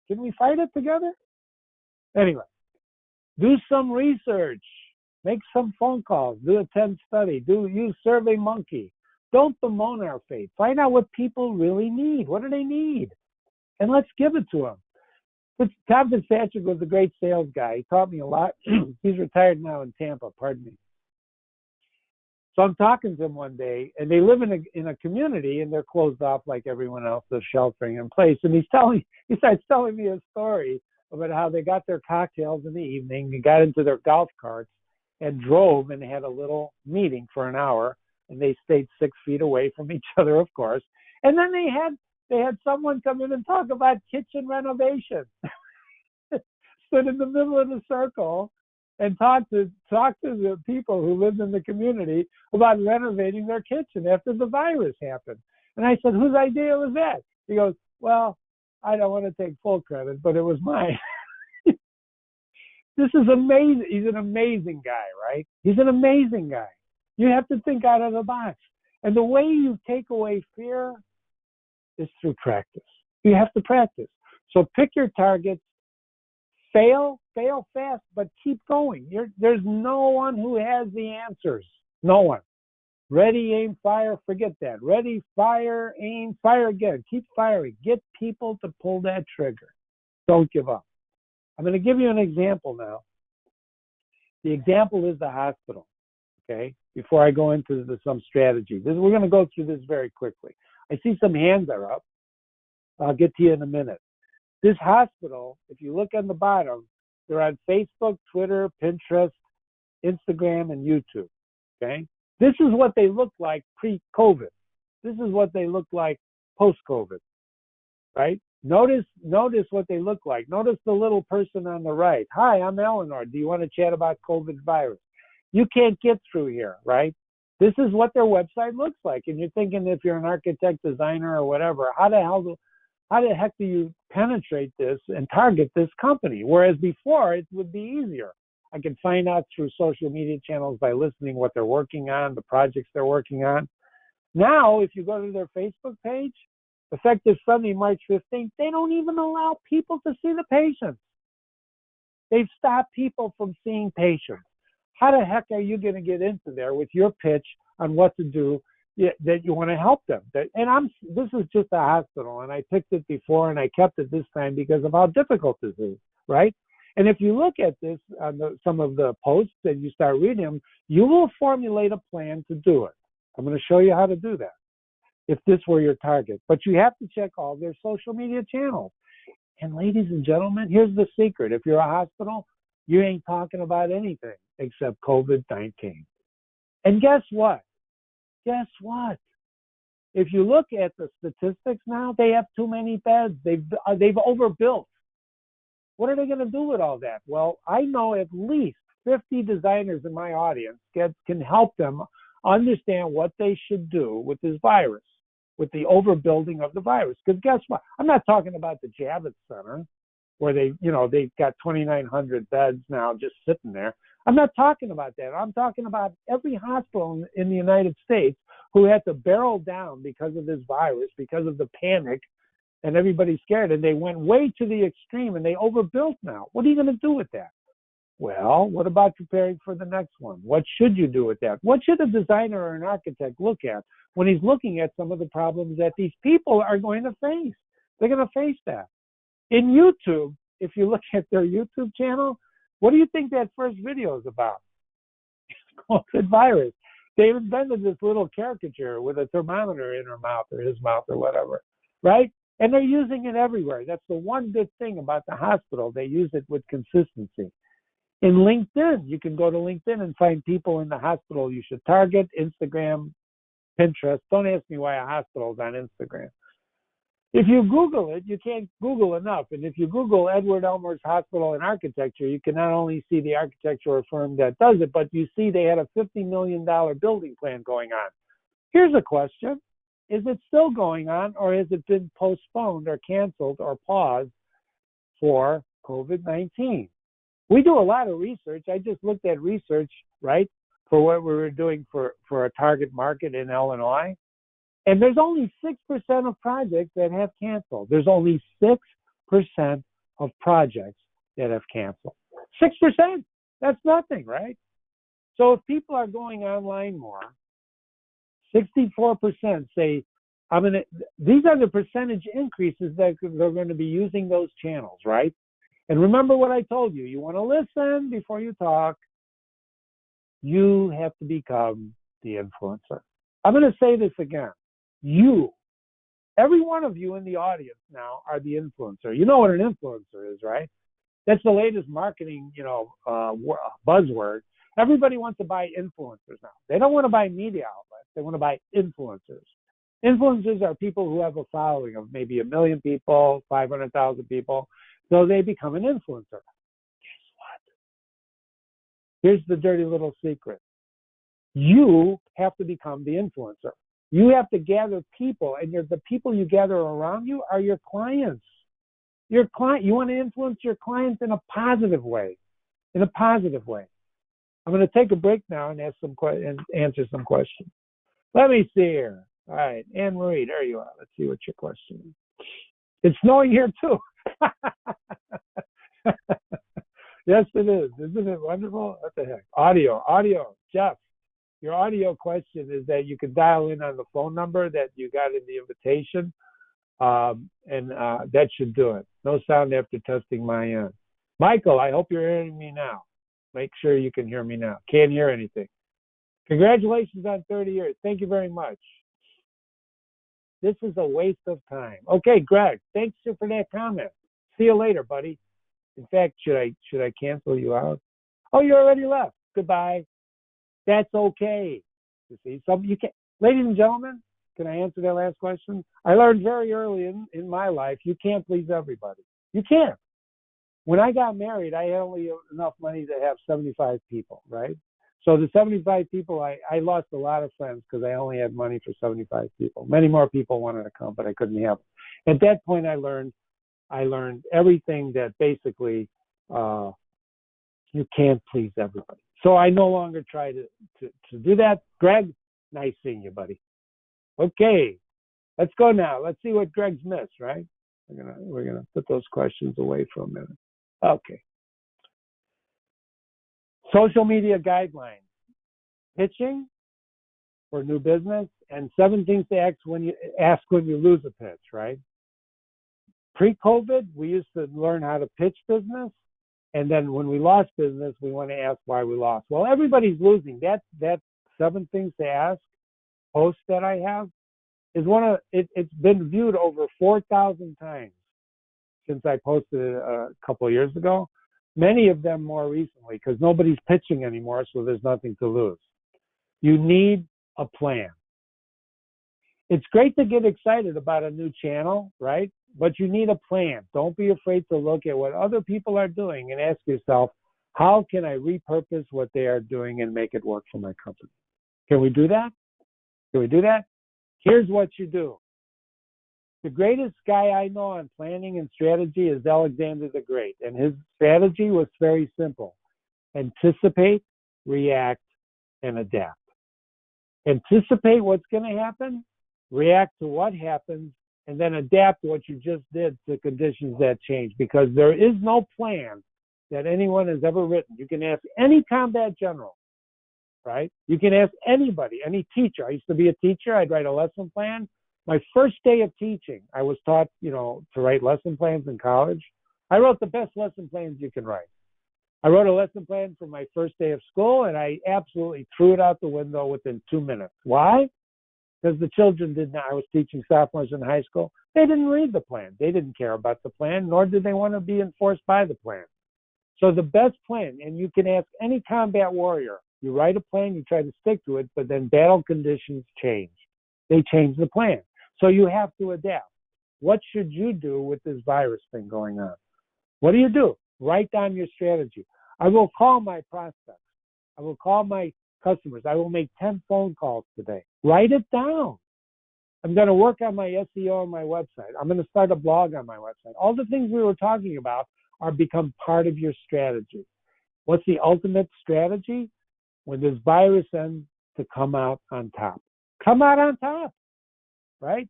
Can we fight it together? Anyway, do some research. Make some phone calls. Do a 10 study. Use SurveyMonkey. Don't bemoan our fate. Find out what people really need. What do they need? And let's give it to them. But Tom Fitzpatrick was a great sales guy. He taught me a lot. He's retired now in Tampa, pardon me. So I'm talking to him one day, and they live in a community, and they're closed off like everyone else. They're sheltering in place. And he starts telling me a story about how they got their cocktails in the evening, and got into their golf carts, and drove, and had a little meeting for an hour, and they stayed 6 feet away from each other, of course. And then they had someone come in and talk about kitchen renovation. Stood in the middle of the circle and talk to the people who lived in the community about renovating their kitchen after the virus happened. And I said, whose idea was that? He goes, well, I don't want to take full credit, but it was mine. This is amazing. He's an amazing guy, right? He's an amazing guy. You have to think out of the box. And the way you take away fear is through practice. You have to practice. So pick your targets. Fail fast, but keep going. There's no one who has the answers. No one. Ready, aim, fire, forget that. Ready, fire, aim, fire again. Keep firing. Get people to pull that trigger. Don't give up. I'm going to give you an example now. The example is the hospital, okay? Before I go into some strategy. We're going to go through this very quickly. I see some hands are up. I'll get to you in a minute. This hospital, if you look on the bottom, they're on Facebook, Twitter, Pinterest, Instagram, and YouTube, okay? This is what they look like pre-COVID. This is what they look like post-COVID, right? Notice what they look like. Notice the little person on the right. Hi, I'm Eleanor. Do you want to chat about COVID virus? You can't get through here, right? This is what their website looks like. And you're thinking, if you're an architect, designer, or whatever, how the heck do you penetrate this and target this company? Whereas before, it would be easier. I can find out through social media channels by listening what they're working on, the projects they're working on. Now, if you go to their Facebook page, effective Sunday, March 15th, they don't even allow people to see the patients. They've stopped people from seeing patients. How the heck are you going to get into there with your pitch on what to do that you want to help them? This is just a hospital, and I picked it before, and I kept it this time because of how difficult this is, right? And if you look at this on some of the posts and you start reading them, you will formulate a plan to do it. I'm going to show you how to do that if this were your target. But you have to check all their social media channels. And ladies and gentlemen, here's the secret. If you're a hospital, you ain't talking about anything except COVID-19. And guess what? Guess what? If you look at the statistics now, they have too many beds. They've overbuilt. What are they going to do with all that? Well, I know at least 50 designers in my audience can help them understand what they should do with this virus, with the overbuilding of the virus. Because guess what? I'm not talking about the Javits Center where they've got 2,900 beds now just sitting there. I'm not talking about that. I'm talking about every hospital in the United States who had to barrel down because of this virus, because of the panic, and everybody's scared. And they went way to the extreme, and they overbuilt now. What are you going to do with that? Well, what about preparing for the next one? What should you do with that? What should a designer or an architect look at when he's looking at some of the problems that these people are going to face? They're going to face that. In YouTube, if you look at their YouTube channel, what do you think that first video is about? COVID virus. They invented this little caricature with a thermometer in her mouth or his mouth or whatever, right? And they're using it everywhere. That's the one good thing about the hospital. They use it with consistency. In LinkedIn, you can go to LinkedIn and find people in the hospital you should target. Instagram, Pinterest. Don't ask me why a hospital is on Instagram. If you Google it, you can't Google enough. And if you Google Edward Elmer's Hospital and Architecture, you can not only see the architectural firm that does it, but you see they had a $50 million building plan going on. Here's a question. Is it still going on, or has it been postponed or canceled or paused for COVID-19? We do a lot of research. I just looked at research, right, for what we were doing for a target market in Illinois. And there's only 6% of projects that have canceled. There's only 6% of projects that have canceled. 6%. That's nothing, right? So if people are going online more, 64% say, these are the percentage increases that they're going to be using those channels, right? And remember what I told you. You want to listen before you talk. You have to become the influencer. I'm going to say this again. Every one of you in the audience now are the influencer. You know what an influencer is, right? That's the latest marketing, buzzword. Everybody wants to buy influencers now. They don't want to buy media outlets. They want to buy influencers. Influencers are people who have a following of maybe 1 million people, 500,000 people. So they become an influencer. Guess what? Here's the dirty little secret. You have to become the influencer. You have to gather people, and the people you gather around you are your clients. You want to influence your clients in a positive way. In a positive way. I'm going to take a break now and answer some questions. Let me see here. All right, Anne Marie, there you are. Let's see what your question is. It's snowing here too. Yes, it is. Isn't it wonderful? What the heck? Audio. Jeff, your audio question is that you can dial in on the phone number that you got in the invitation, and that should do it. No sound after testing my end. Michael, I hope you're hearing me now. Make sure you can hear me now. Can't hear anything. Congratulations on 30 years. Thank you very much. This is a waste of time. Okay, Greg, thanks for that comment. See you later, buddy. In fact, should I cancel you out? Oh, you already left. Goodbye. That's okay. You see, you can't. Ladies and gentlemen, can I answer that last question? I learned very early in my life, you can't please everybody. You can't. When I got married, I had only enough money to have 75 people, right? So the 75 people, I lost a lot of friends because I only had money for 75 people. Many more people wanted to come, but I couldn't have them. At that point, I learned everything that basically you can't please everybody. So I no longer try to do that. Greg, nice seeing you, buddy. Okay, let's go now. Let's see what Greg's missed, right? We're gonna put those questions away for a minute. Okay. Social media guidelines. Pitching for new business, and 7 things to ask when you lose a pitch, right? Pre-COVID, we used to learn how to pitch business, and then when we lost business, we want to ask why we lost. Well, everybody's losing. That 7 things to ask post that I have is it's been viewed over 4,000 times since I posted it a couple of years ago. Many of them more recently, because nobody's pitching anymore, so there's nothing to lose. You need a plan. It's great to get excited about a new channel, right? But you need a plan. Don't be afraid to look at what other people are doing and ask yourself, how can I repurpose what they are doing and make it work for my company? Can we do that? Can we do that? Here's what you do. The greatest guy I know on planning and strategy is Alexander the Great. And his strategy was very simple. Anticipate, react, and adapt. Anticipate what's going to happen, react to what happens, and then adapt what you just did to conditions that change. Because there is no plan that anyone has ever written. You can ask any combat general, right? You can ask anybody, any teacher. I used to be a teacher. I'd write a lesson plan. My first day of teaching, I was taught, to write lesson plans in college. I wrote the best lesson plans you can write. I wrote a lesson plan for my first day of school, and I absolutely threw it out the window within 2 minutes. Why? Because the children did not. I was teaching sophomores in high school. They didn't read the plan. They didn't care about the plan, nor did they want to be enforced by the plan. So the best plan, and you can ask any combat warrior, you write a plan, you try to stick to it, but then battle conditions change. They change the plan. So you have to adapt. What should you do with this virus thing going on? What do you do? Write down your strategy. I will call my prospects. I will call my customers. I will make 10 phone calls today. Write it down. I'm going to work on my SEO on my website. I'm going to start a blog on my website. All the things we were talking about are become part of your strategy. What's the ultimate strategy? When this virus ends, to come out on top. Come out on top, right?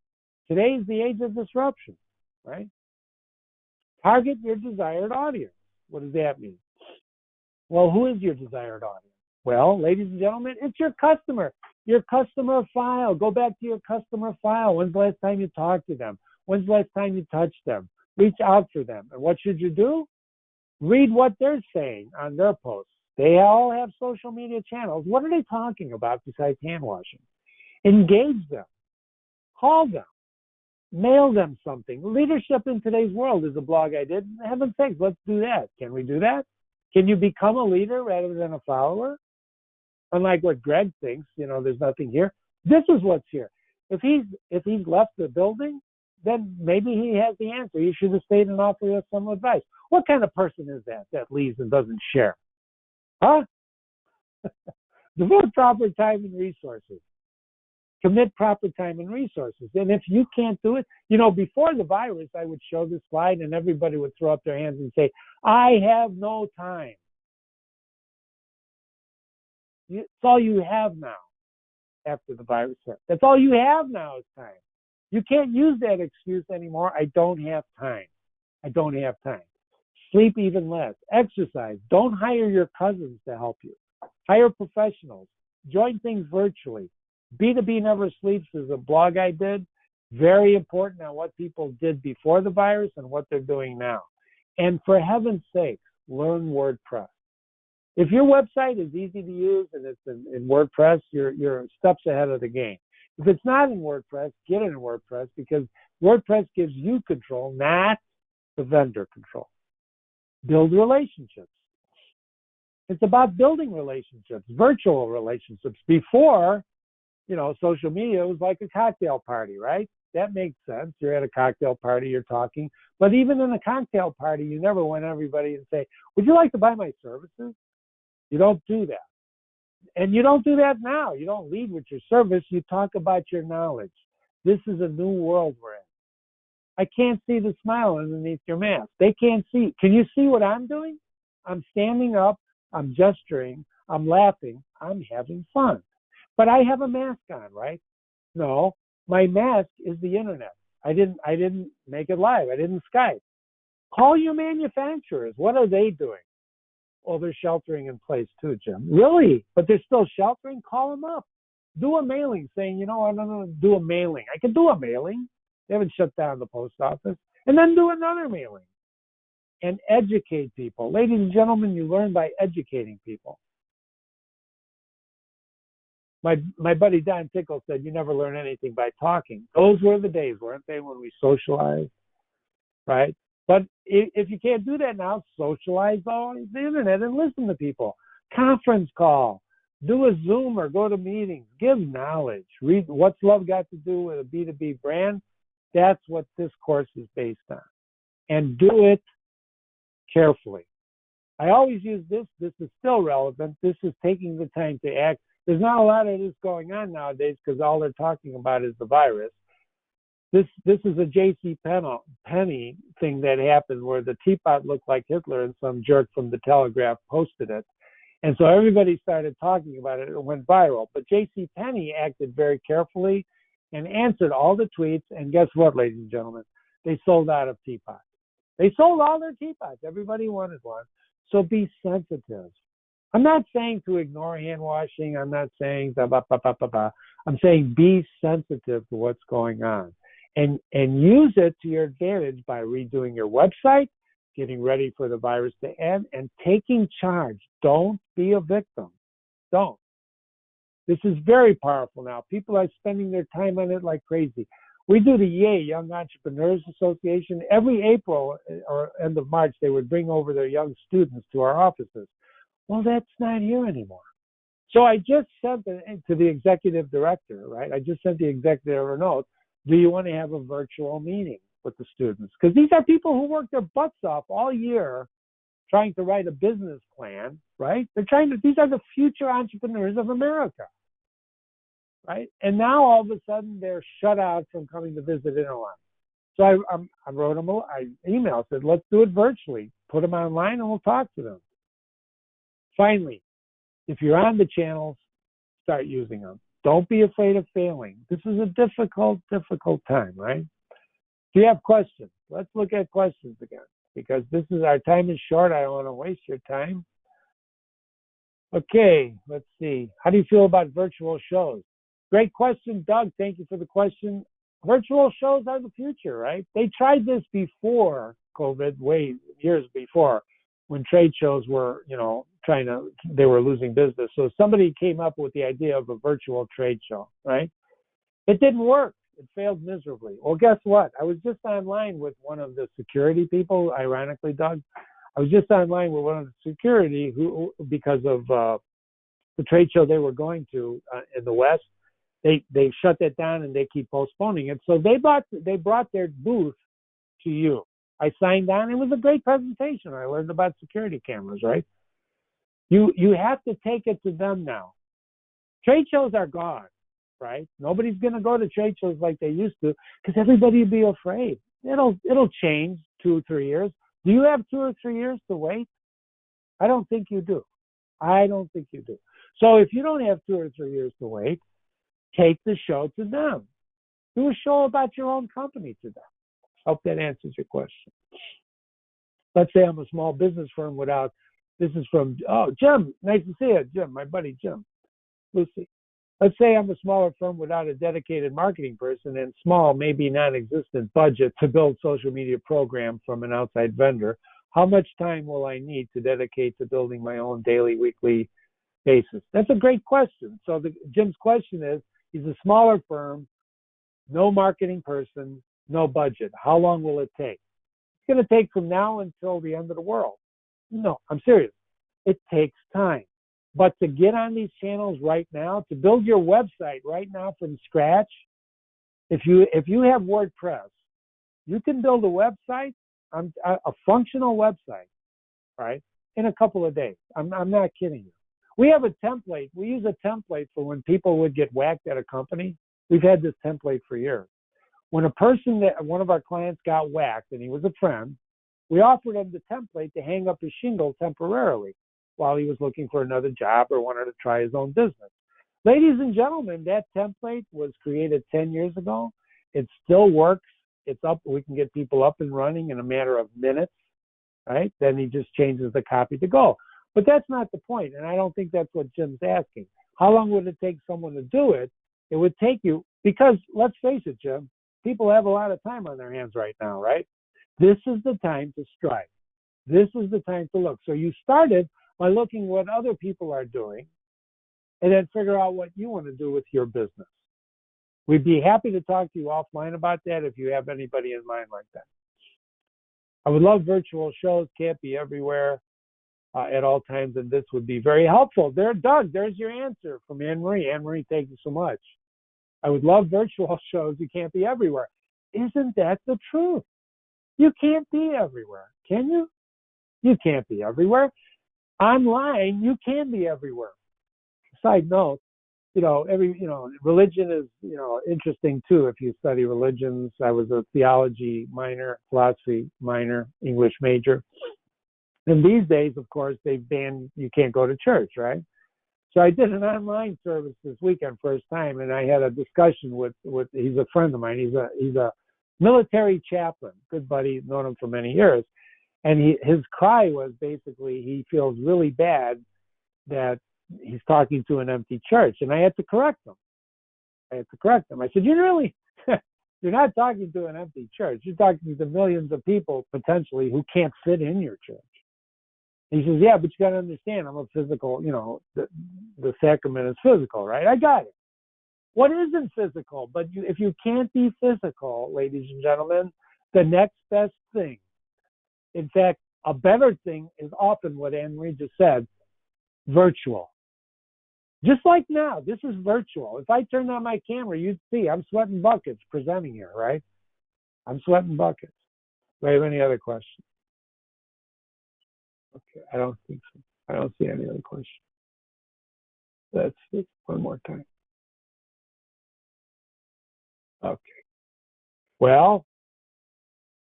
Today is the age of disruption, right? Target your desired audience. What does that mean? Well, who is your desired audience? Well, ladies and gentlemen, it's your customer file. Go back to your customer file. When's the last time you talked to them? When's the last time you touched them? Reach out for them. And what should you do? Read what they're saying on their posts. They all have social media channels. What are they talking about besides hand washing? Engage them. Call them. Mail them something. Leadership in today's world is a blog I did. For heaven's sakes, let's do that. Can we do that? Can you become a leader rather than a follower? Unlike what Greg thinks, there's nothing here. This is what's here. If he's left the building, then maybe he has the answer. He should have stayed and offered us some advice. What kind of person is that leaves and doesn't share? Huh? Devote proper time and resources. Commit proper time and resources. And if you can't do it, before the virus, I would show this slide and everybody would throw up their hands and say, I have no time. It's all you have now after the virus hit. That's all you have now is time. You can't use that excuse anymore. I don't have time. I don't have time. Sleep even less. Exercise. Don't hire your cousins to help you. Hire professionals. Join things virtually. B2B Never Sleeps is a blog I did. Very important on what people did before the virus and what they're doing now. And for heaven's sake, learn WordPress. If your website is easy to use and it's in WordPress, you're steps ahead of the game. If it's not in WordPress, get it in WordPress because WordPress gives you control, not the vendor control. Build relationships. It's about building relationships, virtual relationships. Before, social media was like a cocktail party, right? That makes sense. You're at a cocktail party, you're talking. But even in a cocktail party, you never went to everybody and say, would you like to buy my services? You don't do that. And you don't do that now. You don't lead with your service. You talk about your knowledge. This is a new world we're in. I can't see the smile underneath your mask. They can't see. Can you see what I'm doing? I'm standing up. I'm gesturing. I'm laughing. I'm having fun. But I have a mask on, right? No, my mask is the internet. I didn't make it live. I didn't Skype. Call your manufacturers. What are they doing? Oh, they're sheltering in place too, Jim. Really? But they're still sheltering? Call them up. Do a mailing saying, I'm going to do a mailing. I can do a mailing. They haven't shut down the post office. And then do another mailing. And educate people. Ladies and gentlemen, you learn by educating people. My buddy Don Tickle said, you never learn anything by talking. Those were the days, weren't they, when we socialized, right? But if you can't do that now, socialize on the internet and listen to people. Conference call. Do a Zoom or go to meetings. Give knowledge. Read What's Love Got to Do with a B2B brand? That's what this course is based on. And do it carefully. I always use this. This is still relevant. This is taking the time to act. There's not a lot of this going on nowadays because all they're talking about is the virus. This is a J.C. Penney thing that happened where the teapot looked like Hitler and some jerk from the Telegraph posted it. And so everybody started talking about it. It went viral. But J.C. Penney acted very carefully and answered all the tweets. And guess what, ladies and gentlemen? They sold out of teapots. They sold all their teapots. Everybody wanted one. So be sensitive. I'm not saying to ignore hand washing. I'm not saying blah, blah, blah, blah, blah, blah. I'm saying be sensitive to what's going on and use it to your advantage by redoing your website, getting ready for the virus to end, and taking charge. Don't be a victim. Don't. This is very powerful now. People are spending their time on it like crazy. We do the YAY, Young Entrepreneurs Association. Every April or end of March, they would bring over their young students to our offices. Well, that's not here anymore. So I just sent it to the executive director, right? I just sent the executive a note. Do you want to have a virtual meeting with the students? Because these are people who work their butts off all year trying to write a business plan, right? These are the future entrepreneurs of America, right? And now all of a sudden they're shut out from coming to visit Interline. So I wrote them, I emailed, said, let's do it virtually. Put them online and we'll talk to them. Finally, if you're on the channels, start using them. Don't be afraid of failing. This is a difficult time, right? Do you have questions? Let's look at questions again, because our time is short. I don't want to waste your time. Okay, let's see. How do you feel about virtual shows? Great question, Doug. Thank you for the question. Virtual shows are the future, right? They tried this before COVID, years before, when trade shows were, they were losing business. So somebody came up with the idea of a virtual trade show, right? It didn't work. It failed miserably. Well, guess what? I was just online with one of the security people, ironically, Doug. I was just online with one of the security who, because of the trade show they were going to in the West, they shut that down and they keep postponing it. So they brought their booth to you. I signed on. It was a great presentation. I learned about security cameras, right? You have to take it to them now. Trade shows are gone, right? Nobody's going to go to trade shows like they used to because everybody will be afraid. It'll change 2 or 3 years. Do you have 2 or 3 years to wait? I don't think you do. So if you don't have 2 or 3 years to wait, take the show to them. Do a show about your own company to them. Hope that answers your question. Let's say I'm a small business firm this is from, Jim, nice to see you, Jim, my buddy Jim, Lucy. Let's say I'm a smaller firm without a dedicated marketing person and small, maybe non-existent budget to build social media program from an outside vendor. How much time will I need to dedicate to building my own daily, weekly basis? That's a great question. So Jim's question is, he's a smaller firm, no marketing person, no budget. How long will it take? It's going to take from now until the end of the world. No, I'm serious. It takes time. But to get on these channels right now, to build your website right now from scratch, if you have WordPress, you can build a website, a functional website, right, in a couple of days. I'm not kidding you. We have a template. We use a template for when people would get whacked at a company. We've had this template for years. When one of our clients got whacked and he was a friend, we offered him the template to hang up his shingle temporarily while he was looking for another job or wanted to try his own business. Ladies and gentlemen, that template was created 10 years ago. It still works. It's up. We can get people up and running in a matter of minutes, right? Then he just changes the copy to go. But that's not the point, and I don't think that's what Jim's asking. How long would it take someone to do it? It would take you, because let's face it, Jim, people have a lot of time on their hands right now, right? This is the time to strive. This is the time to look. So you started by looking what other people are doing and then figure out what you want to do with your business. We'd be happy to talk to you offline about that if you have anybody in mind like that. I would love virtual shows. Can't be everywhere at all times, and this would be very helpful. There, Doug, there's your answer from Anne-Marie. Anne-Marie, thank you so much. I would love virtual shows. You can't be everywhere. Isn't that the truth? You can't be everywhere, can you? You can't be everywhere. Online, you can be everywhere. Side note, religion is, interesting too. If you study religions, I was a theology minor, philosophy minor, English major. And these days, of course, they've banned, you can't go to church, right? So I did an online service this weekend, first time, and I had a discussion with he's a friend of mine. He's a military chaplain, good buddy, known him for many years. And his cry was basically he feels really bad that he's talking to an empty church. And I had to correct him. I said, you're not talking to an empty church. You're talking to millions of people potentially who can't fit in your church. And he says, yeah, but you got to understand, I'm a physical, the sacrament is physical, right? I got it. What isn't physical? But if you can't be physical, ladies and gentlemen, the next best thing, in fact, a better thing is often what Anne Marie just said, virtual. Just like now, this is virtual. If I turned on my camera, you'd see I'm sweating buckets presenting here, right? I'm sweating buckets. Do I have any other questions? Okay, I don't think so. I don't see any other questions. Let's see one more time. Okay. Well,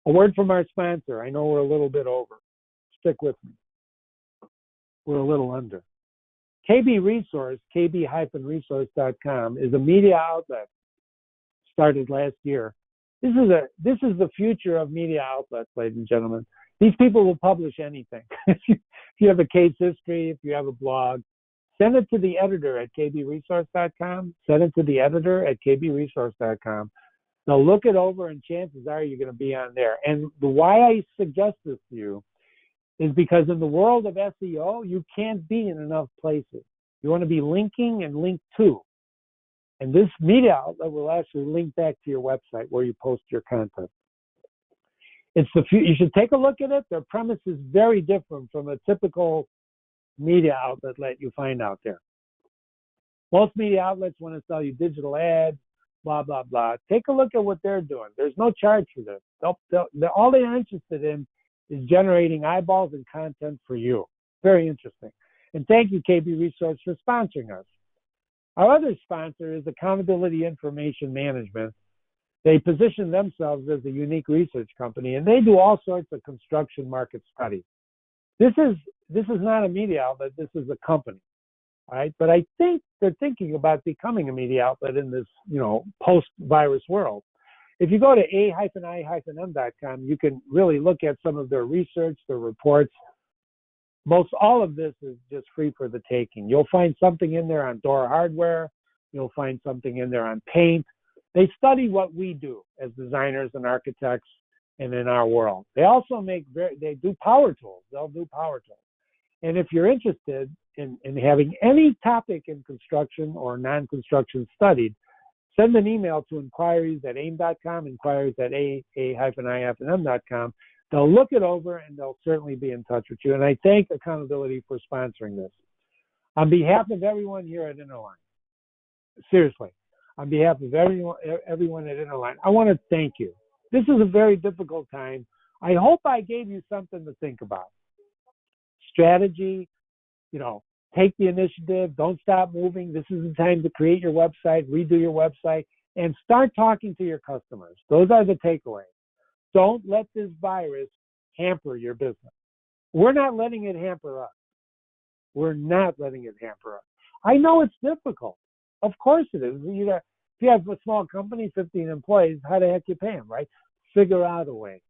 a word from our sponsor. I know we're a little bit over. Stick with me. We're a little under. KB Resource, kb-resource.com, is a media outlet started last year. This is the future of media outlets, ladies and gentlemen. These people will publish anything. If you have a case history, if you have a blog, send it to the editor at kbresource.com. Send it to the editor at kbresource.com. They'll look it over, and chances are you're going to be on there. And why I suggest this to you is because in the world of SEO, you can't be in enough places. You want to be linking and linked to. And this media outlet will actually link back to your website where you post your content. You should take a look at it. Their premise is very different from a typical media outlet that you find out there. Most media outlets want to sell you digital ads, blah, blah, blah. Take a look at what they're doing. There's no charge for this. All they're interested in is generating eyeballs and content for you. Very interesting. And thank you, KB Resource, for sponsoring us. Our other sponsor is Accountability Information Management. They position themselves as a unique research company, and they do all sorts of construction market studies. This is not a media outlet. This is a company, all right? But I think they're thinking about becoming a media outlet in this, post-virus world. If you go to a-i-m.com, you can really look at some of their research, their reports. Most all of this is just free for the taking. You'll find something in there on door hardware. You'll find something in there on paint. They study what we do as designers and architects and in our world. They also they do power tools. They'll do power tools. And if you're interested in having any topic in construction or non-construction studied, send an email to inquiries@aim.com, inquiries@a-i-m.com. They'll look it over, and they'll certainly be in touch with you. And I thank Accountability for sponsoring this. On behalf of everyone here at Interline, seriously, on behalf of everyone at Interline, I want to thank you. This is a very difficult time. I hope I gave you something to think about. Strategy, take the initiative. Don't stop moving. This is the time to create your website, redo your website, and start talking to your customers. Those are the takeaways. Don't let this virus hamper your business. We're not letting it hamper us. We're not letting it hamper us. I know it's difficult. Of course it is. If you have a small company, 15 employees, how the heck you pay them, right? Figure out a way.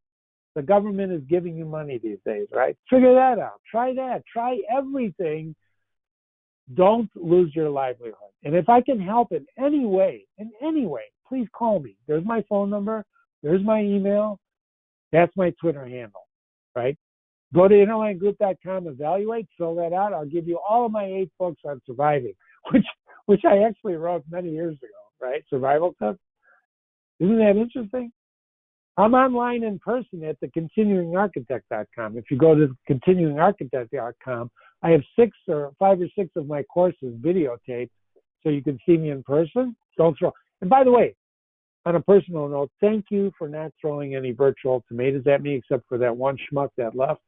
The government is giving you money these days, right? Figure that out. Try that. Try everything. Don't lose your livelihood. And if I can help in any way, please call me. There's my phone number. There's my email. That's my Twitter handle, right? Go to interlinegroup.com, evaluate, fill that out. I'll give you all of my 8 books on surviving, which I actually wrote many years ago, right? Survival tips. Isn't that interesting? I'm online in person at thecontinuingarchitect.com. If you go to continuingarchitect.com, I have 5 or 6 of my courses videotaped, so you can see me in person. Don't throw. And by the way, on a personal note, thank you for not throwing any virtual tomatoes at me, except for that one schmuck that left.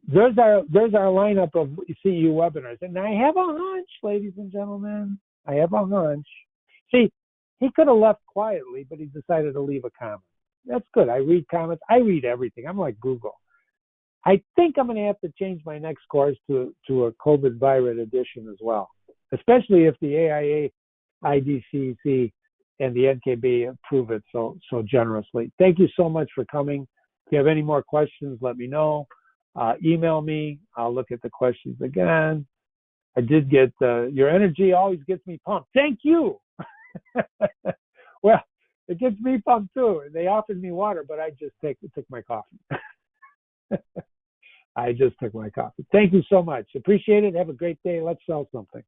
there's our lineup of CEU webinars, and I have a hunch, ladies and gentlemen. I have a hunch. See, he could have left quietly, but he decided to leave a comment. That's good. I read comments. I read everything. I'm like Google. I think I'm going to have to change my next course to a COVID virus edition as well, especially if the AIA, IDCC, and the NKB approve it so generously. Thank you so much for coming. If you have any more questions, let me know. Email me. I'll look at the questions again. I did get your energy always gets me pumped. Thank you. Well, it gets me pumped too. They offered me water, but I just took my coffee. I just took my coffee. Thank you so much. Appreciate it. Have a great day. Let's sell something.